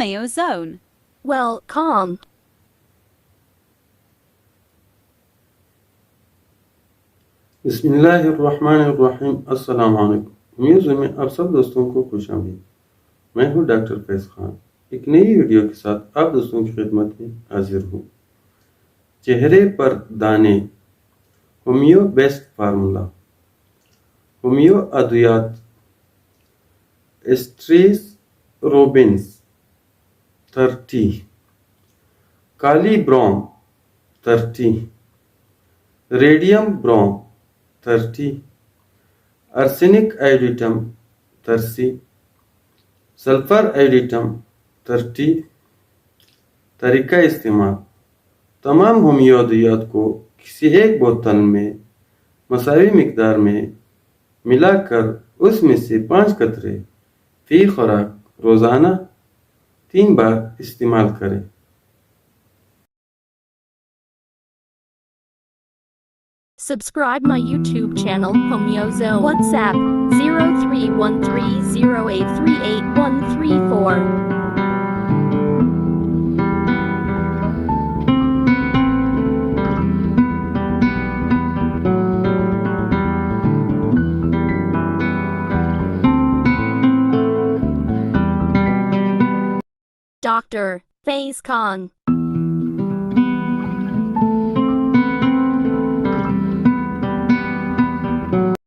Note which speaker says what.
Speaker 1: HOMOEO zone.
Speaker 2: Well, calm.
Speaker 3: بسم اللہ الرحمن الرحیم. السلام علیکم. میوزک میں آپ سب دوستوں کو خوش آمدید. میں ہوں ڈاکٹر فیض خان. ایک نئی ویڈیو کے ساتھ آپ دوستوں کی خدمت میں حاضر ہوں. چہرے پر دانے، ہومیو بیسٹ فارمولا. ہومیو ادویات اسٹریس روبنس 30، کالی بروم 30، ریڈیم بروم 30، ارسینک ایڈیٹم 30، سلفر ایڈیٹم 30۔ طریقہ استعمال: تمام ہومیو ادویات کو کسی ایک بوتل میں مساوی مقدار میں ملا کر اس میں سے 5 قطرے فی خوراک روزانہ 3 بار استعمال کریں۔
Speaker 2: Subscribe my YouTube channel HOMOEO. WhatsApp 031308383134. Dr. Faiz Khan.